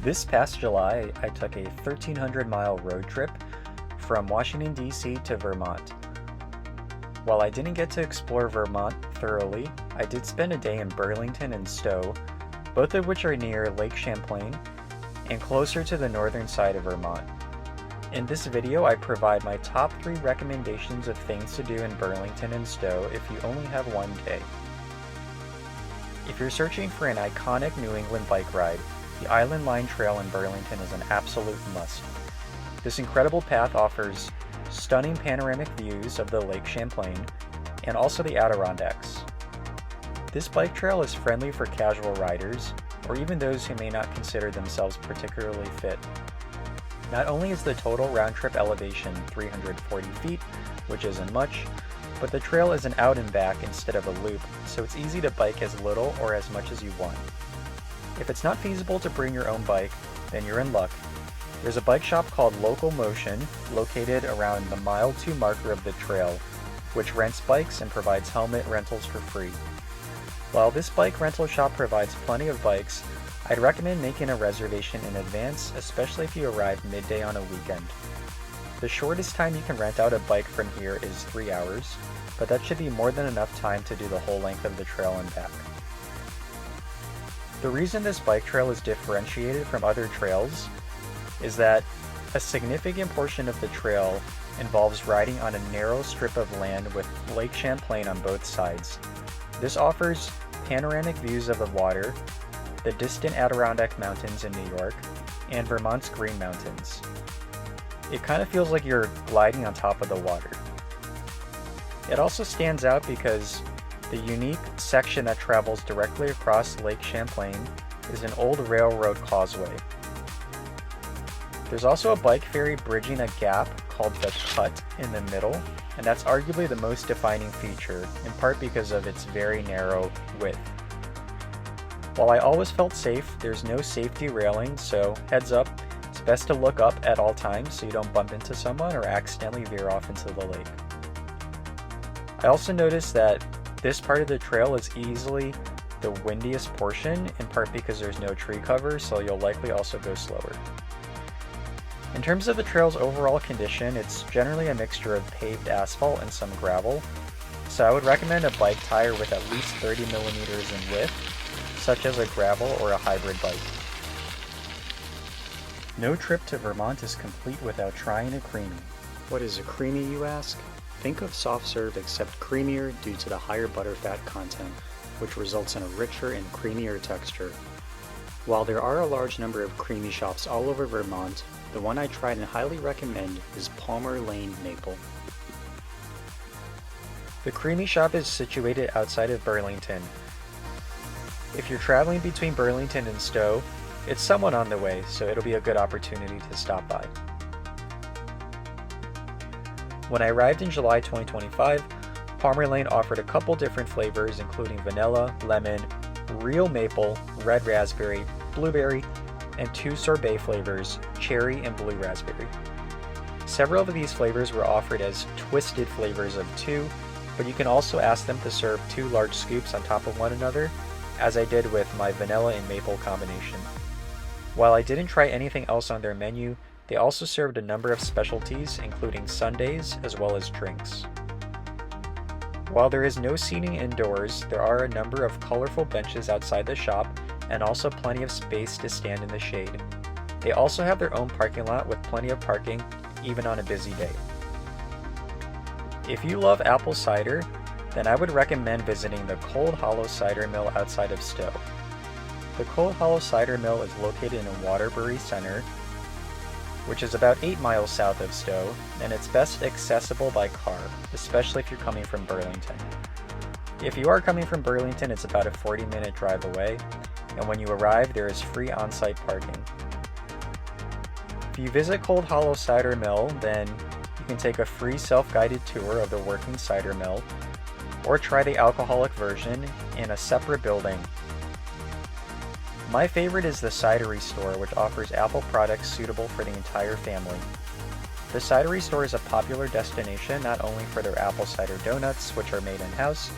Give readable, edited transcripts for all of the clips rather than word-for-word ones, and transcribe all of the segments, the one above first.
This past July, I took a 1,300-mile road trip from Washington, D.C. to Vermont. While I didn't get to explore Vermont thoroughly, I did spend a day in Burlington and Stowe, both of which are near Lake Champlain and closer to the northern side of Vermont. In this video, I provide my top 3 recommendations of things to do in Burlington and Stowe if you only have one day. If you're searching for an iconic New England bike ride, the Island Line Trail in Burlington is an absolute must. This incredible path offers stunning panoramic views of the Lake Champlain and also the Adirondacks. This bike trail is friendly for casual riders or even those who may not consider themselves particularly fit. Not only is the total round-trip elevation 340 feet, which isn't much, but the trail is an out and back instead of a loop, so it's easy to bike as little or as much as you want. If it's not feasible to bring your own bike, then you're in luck. There's a bike shop called Local Motion located around the mile 2 marker of the trail, which rents bikes and provides helmet rentals for free. While this bike rental shop provides plenty of bikes, I'd recommend making a reservation in advance, especially if you arrive midday on a weekend. The shortest time you can rent out a bike from here is 3 hours, but that should be more than enough time to do the whole length of the trail and back. The reason this bike trail is differentiated from other trails is that a significant portion of the trail involves riding on a narrow strip of land with Lake Champlain on both sides. This offers panoramic views of the water, the distant Adirondack Mountains in New York, and Vermont's Green Mountains. It kind of feels like you're gliding on top of the water. It also stands out because the unique section that travels directly across Lake Champlain is an old railroad causeway. There's also a bike ferry bridging a gap called the Cut in the middle, and that's arguably the most defining feature, in part because of its very narrow width. While I always felt safe, there's no safety railing, so heads up, it's best to look up at all times so you don't bump into someone or accidentally veer off into the lake. I also noticed that this part of the trail is easily the windiest portion, in part because there's no tree cover, so you'll likely also go slower. In terms of the trail's overall condition, it's generally a mixture of paved asphalt and some gravel, so I would recommend a bike tire with at least 30 millimeters in width, such as a gravel or a hybrid bike. No trip to Vermont is complete without trying a creemee. What is a creemee, you ask? Think of soft serve except creamier due to the higher butterfat content, which results in a richer and creamier texture. While there are a large number of creemee shops all over Vermont, the one I tried and highly recommend is Palmer Lane Maple. The creemee shop is situated outside of Burlington. If you're traveling between Burlington and Stowe, it's somewhat on the way, so it'll be a good opportunity to stop by. When I arrived in July 2025, Palmer Lane offered a couple different flavors including vanilla, lemon, real maple, red raspberry, blueberry, and 2 sorbet flavors, cherry and blue raspberry. Several of these flavors were offered as twisted flavors of 2, but you can also ask them to serve 2 large scoops on top of one another, as I did with my vanilla and maple combination. While I didn't try anything else on their menu, they also served a number of specialties, including sundaes as well as drinks. While there is no seating indoors, there are a number of colorful benches outside the shop and also plenty of space to stand in the shade. They also have their own parking lot with plenty of parking, even on a busy day. If you love apple cider, then I would recommend visiting the Cold Hollow Cider Mill outside of Stowe. The Cold Hollow Cider Mill is located in Waterbury Center, which is about 8 miles south of Stowe, and it's best accessible by car, especially if you're coming from Burlington. If you are coming from Burlington, it's about a 40-minute drive away, and when you arrive, there is free on-site parking. If you visit Cold Hollow Cider Mill, then you can take a free self-guided tour of the working cider mill, or try the alcoholic version in a separate building. My favorite is the cidery store, which offers apple products suitable for the entire family. The cidery store is a popular destination not only for their apple cider donuts, which are made in-house,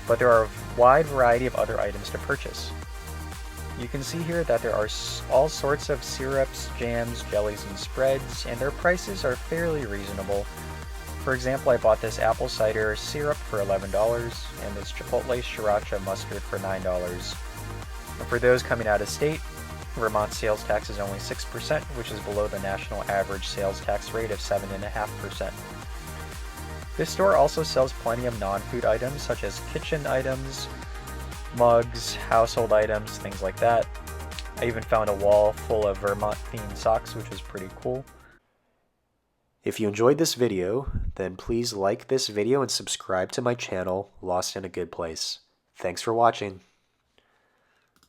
but there are a wide variety of other items to purchase. You can see here that there are all sorts of syrups, jams, jellies, and spreads, and their prices are fairly reasonable. For example, I bought this apple cider syrup for $11 and this Chipotle Sriracha mustard for $9. And for those coming out of state, Vermont sales tax is only 6%, which is below the national average sales tax rate of 7.5%. This store also sells plenty of non-food items such as kitchen items, mugs, household items, things like that. I even found a wall full of Vermont-themed socks, which was pretty cool. If you enjoyed this video, then please like this video and subscribe to my channel, Lost in a Good Place. Thanks for watching.